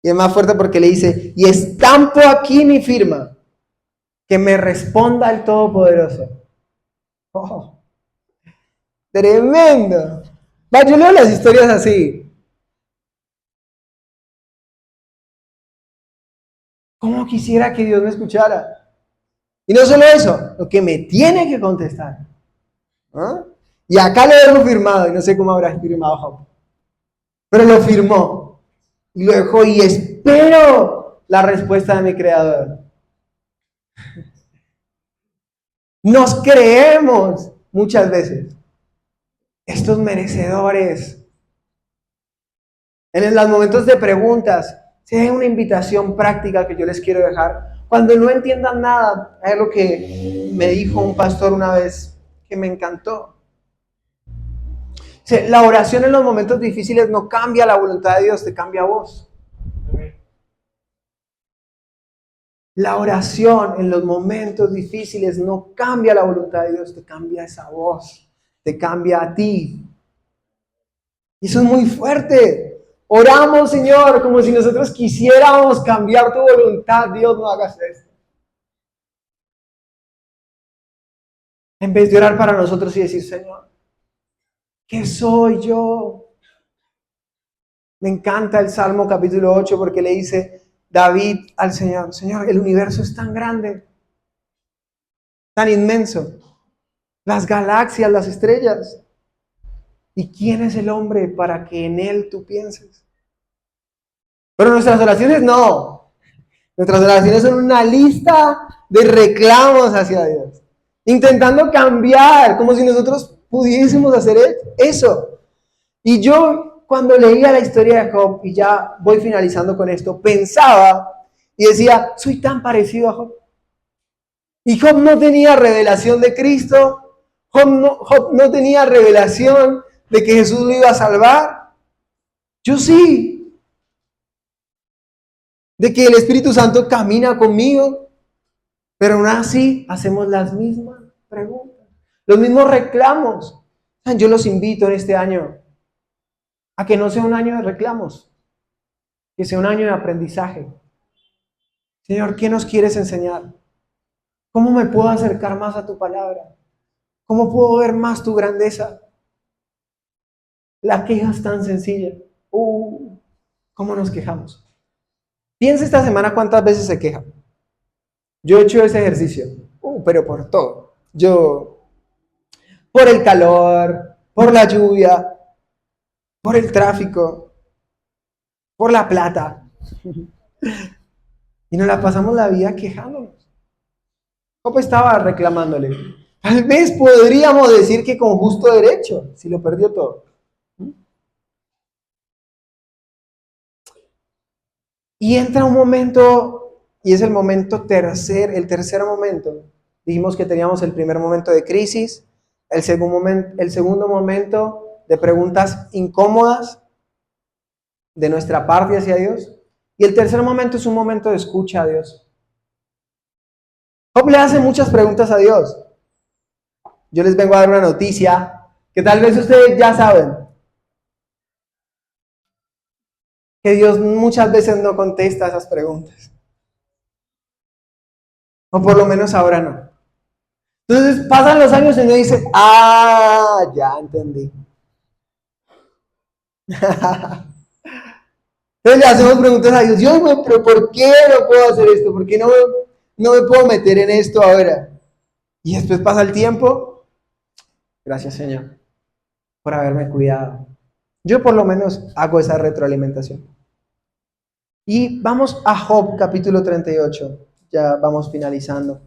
Y es más fuerte porque le dice, y estampo aquí mi firma, que me responda el Todopoderoso. Oh, tremendo. Va, yo leo las historias así. ¿Cómo quisiera que Dios me escuchara? Y no solo eso, lo que me tiene que contestar. ¿Ah? Y acá lo dejo firmado, y no sé cómo habrá firmado Job, pero lo firmó. Y lo dejó y espero la respuesta de mi creador. Nos creemos muchas veces estos merecedores. En los momentos de preguntas, si hay una invitación práctica que yo les quiero dejar. Cuando no entiendan nada, es lo que me dijo un pastor una vez que me encantó. La oración en los momentos difíciles no cambia la voluntad de Dios, te cambia a vos. La oración en los momentos difíciles no cambia la voluntad de Dios, te cambia esa voz, te cambia a ti. Y eso es muy fuerte. Oramos, Señor, como si nosotros quisiéramos cambiar tu voluntad. Dios, no hagas esto. En vez de orar para nosotros y decir, Señor, ¿qué soy yo? Me encanta el Salmo capítulo 8 porque le dice David al Señor, Señor, el universo es tan grande, tan inmenso. Las galaxias, las estrellas. ¿Y quién es el hombre para que en él tú pienses? Pero nuestras oraciones no. Nuestras oraciones son una lista de reclamos hacia Dios. Intentando cambiar, como si nosotros pudiésemos hacer eso. Y yo, cuando leía la historia de Job, y ya voy finalizando con esto, pensaba y decía, soy tan parecido a Job. Y Job no tenía revelación de Cristo. Job no tenía revelación de que Jesús lo iba a salvar. Yo sí. De que el Espíritu Santo camina conmigo. Pero aún así hacemos las mismas preguntas, los mismos reclamos. Yo los invito en este año a que no sea un año de reclamos, que sea un año de aprendizaje. Señor, ¿qué nos quieres enseñar? ¿Cómo me puedo acercar más a tu palabra? ¿Cómo puedo ver más tu grandeza? La queja es tan sencilla. ¿Cómo nos quejamos? Piensa esta semana cuántas veces se queja. Yo he hecho ese ejercicio, pero por todo. Por el calor, por la lluvia, por el tráfico, por la plata. Y nos la pasamos la vida quejándonos. Job estaba reclamándole. Tal vez podríamos decir que con justo derecho, si lo perdió todo. Y entra un momento, y es el momento el tercer momento. Dijimos que teníamos el primer momento de crisis, el segundo momento de preguntas incómodas de nuestra parte hacia Dios. Y el tercer momento es un momento de escucha a Dios. Job le hace muchas preguntas a Dios. Yo les vengo a dar una noticia que tal vez ustedes ya saben. Que Dios muchas veces no contesta esas preguntas. O por lo menos ahora no. Entonces pasan los años y uno dice, ya entendí. Entonces le hacemos preguntas a Dios, Dios, pero ¿por qué no puedo hacer esto? ¿Por qué no me puedo meter en esto ahora? Y después pasa el tiempo. Gracias, Señor, por haberme cuidado. Yo por lo menos hago esa retroalimentación. Y vamos a Job capítulo 38. Ya vamos finalizando.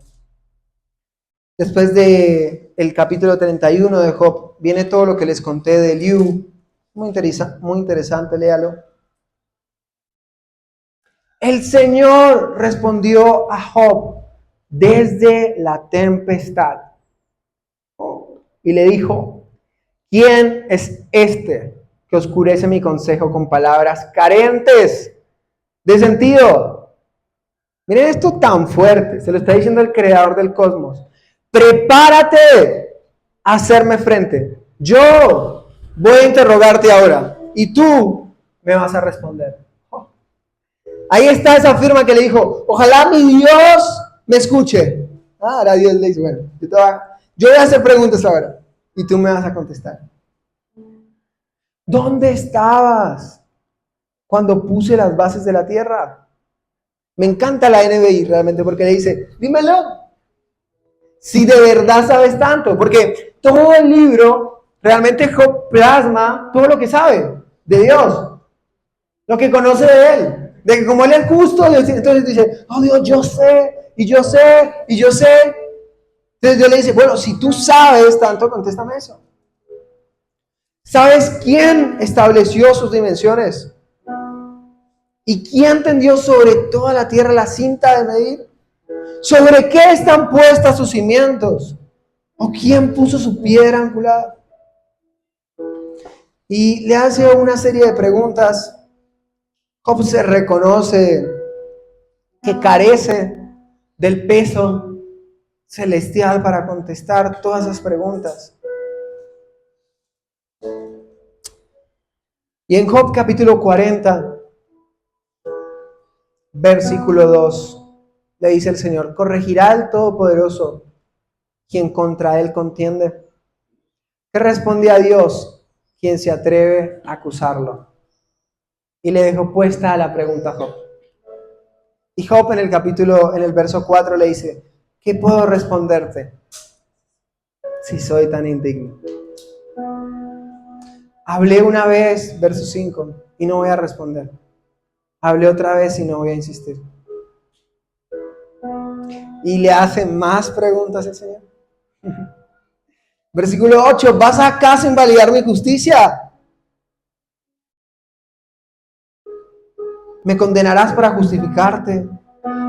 Después de el capítulo 31 de Job, viene todo lo que les conté de Eliú. Muy interesante, léalo. El Señor respondió a Job desde la tempestad y le dijo: ¿quién es este que oscurece mi consejo con palabras carentes de sentido? Miren esto tan fuerte, se lo está diciendo el creador del cosmos. Prepárate a hacerme frente. Yo voy a interrogarte ahora y tú me vas a responder. Ahí está esa firma que le dijo: ojalá mi Dios me escuche. Ahora Dios le dice: bueno, yo voy a hacer preguntas ahora y tú me vas a contestar. ¿Dónde estabas cuando puse las bases de la tierra? Me encanta la NBI realmente porque le dice: dímelo, si de verdad sabes tanto, porque todo el libro realmente Job plasma todo lo que sabe de Dios, lo que conoce de él. De que como él es justo, entonces dice: oh Dios, yo sé, y yo sé, y yo sé. Entonces Dios le dice: bueno, si tú sabes tanto, contéstame eso. ¿Sabes quién estableció sus dimensiones? ¿Y quién tendió sobre toda la tierra la cinta de medir? ¿Sobre qué están puestas sus cimientos? ¿O quién puso su piedra angular? Y le hace una serie de preguntas. Job se reconoce que carece del peso celestial para contestar todas esas preguntas. Y en Job capítulo 40, versículo 2, le dice el Señor: ¿corregirá el Todopoderoso quien contra él contiende? ¿Qué responde a Dios quien se atreve a acusarlo? Y le dejó puesta la pregunta a Job. Y Job en el verso 4 le dice: ¿qué puedo responderte si soy tan indigno? Hablé una vez, verso 5, y no voy a responder. Hablé otra vez y no voy a insistir. Y le hace más preguntas el Señor. Versículo 8, ¿vas acaso a invalidar mi justicia? ¿Me condenarás para justificarte?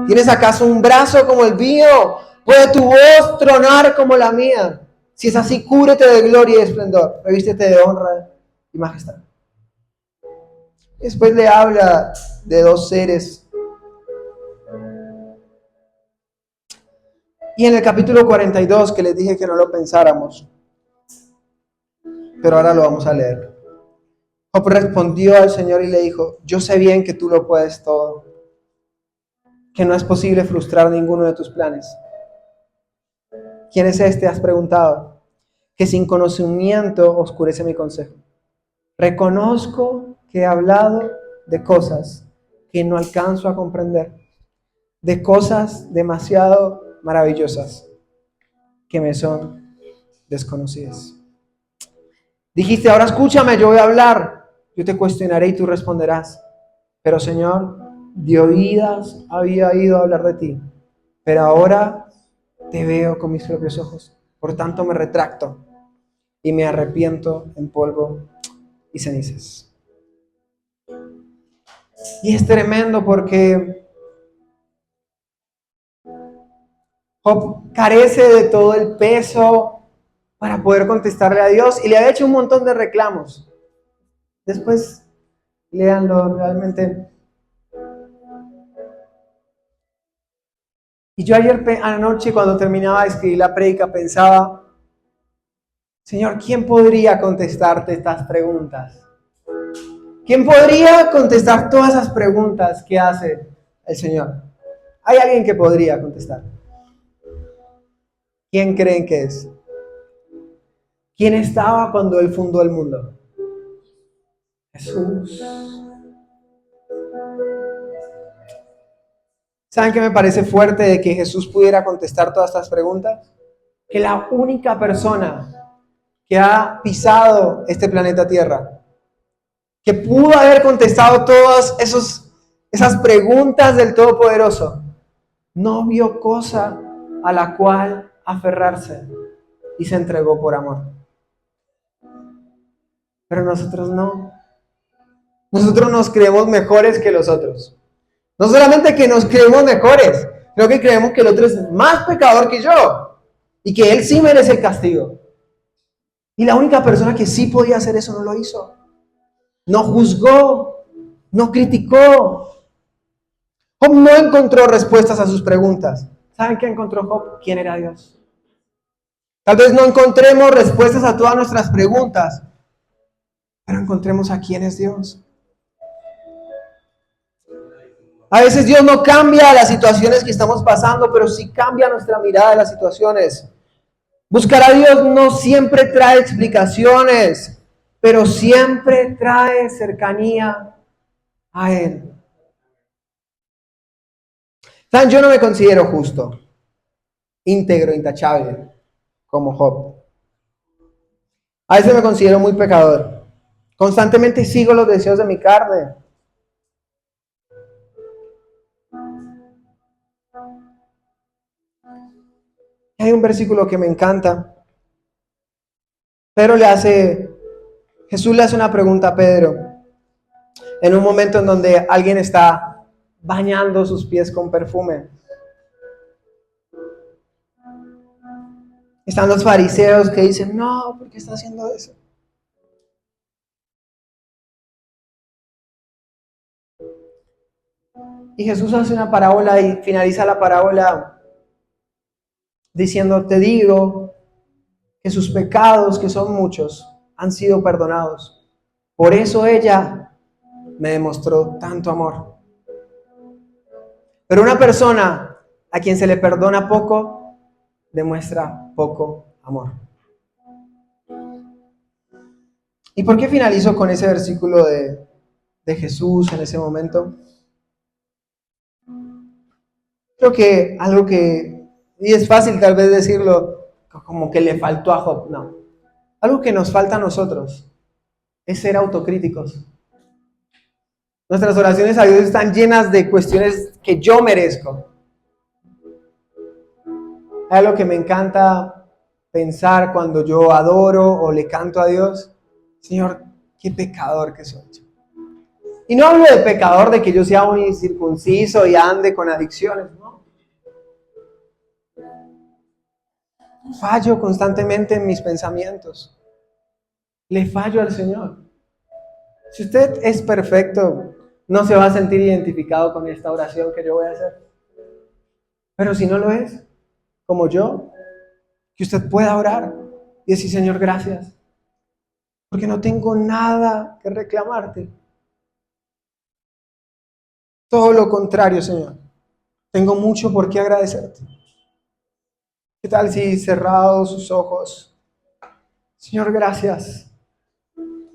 ¿Tienes acaso un brazo como el mío? ¿Puede tu voz tronar como la mía? Si es así, cúbrete de gloria y esplendor, revístete de honra y majestad. Después le habla de dos seres. Y en el capítulo 42, que les dije que no lo pensáramos, pero ahora lo vamos a leer. Job respondió al Señor y le dijo: yo sé bien que tú lo puedes todo, que no es posible frustrar ninguno de tus planes. ¿Quién es este? Has preguntado, que sin conocimiento oscurece mi consejo. Reconozco que he hablado de cosas que no alcanzo a comprender, de cosas demasiado maravillosas que me son desconocidas. Dijiste: ahora escúchame, yo voy a hablar, yo te cuestionaré y tú responderás. Pero Señor, de oídas había oído hablar de ti, pero ahora te veo con mis propios ojos. Por tanto me retracto y me arrepiento en polvo y cenizas. Y es tremendo porque Job carece de todo el peso para poder contestarle a Dios y le ha hecho un montón de reclamos. Después, léanlo realmente. Y yo ayer anoche, cuando terminaba de escribir la prédica, pensaba: Señor, ¿quién podría contestarte estas preguntas? ¿Quién podría contestar todas esas preguntas que hace el Señor? ¿Hay alguien que podría contestar? ¿Quién creen que es? ¿Quién estaba cuando Él fundó el mundo? Jesús. ¿Saben qué me parece fuerte de que Jesús pudiera contestar todas estas preguntas? Que la única persona que ha pisado este planeta Tierra, que pudo haber contestado todas esas preguntas del Todopoderoso, no vio cosa a la cual aferrarse. y se entregó por amor. Pero nosotros no. Nosotros nos creemos mejores que los otros. No solamente que nos creemos mejores, sino que creemos que el otro es más pecador que yo y que él sí merece el castigo. Y la única persona que sí podía hacer eso no lo hizo. No juzgó, no criticó. Job no encontró respuestas a sus preguntas. ¿Saben qué encontró Job? ¿Quién era Dios? Tal vez no encontremos respuestas a todas nuestras preguntas, pero encontremos a quién es Dios. A veces Dios no cambia las situaciones que estamos pasando, pero sí cambia nuestra mirada de las situaciones. Buscar a Dios no siempre trae explicaciones, pero siempre trae cercanía a Él. ¿Saben? Yo no me considero justo, íntegro, intachable, como Job. A veces me considero muy pecador. Constantemente sigo los deseos de mi carne. Hay un versículo que me encanta. Jesús le hace una pregunta a Pedro en un momento en donde alguien está bañando sus pies con perfume. Están los fariseos que dicen, no, ¿por qué está haciendo eso? Y Jesús hace una parábola y finaliza la parábola diciendo, te digo que sus pecados, que son muchos, han sido perdonados. Por eso ella me demostró tanto amor. Pero una persona a quien se le perdona poco, demuestra poco amor. ¿Y por qué finalizo con ese versículo de Jesús en ese momento? Creo que algo que, y es fácil tal vez decirlo, como que le faltó a Job, no. Algo que nos falta a nosotros es ser autocríticos. Nuestras oraciones a Dios están llenas de cuestiones que yo merezco. Hay algo que me encanta pensar cuando yo adoro o le canto a Dios. Señor, qué pecador que soy yo. Y no hablo de pecador de que yo sea un incircunciso y ande con adicciones, no. Fallo constantemente en mis pensamientos. Le fallo al Señor. Si usted es perfecto, no se va a sentir identificado con esta oración que yo voy a hacer. Pero si no lo es, como yo, que usted pueda orar y decir, Señor, gracias, porque no tengo nada que reclamarte. Todo lo contrario, Señor. Tengo mucho por qué agradecerte. ¿Qué tal si cerrados sus ojos? Señor, gracias.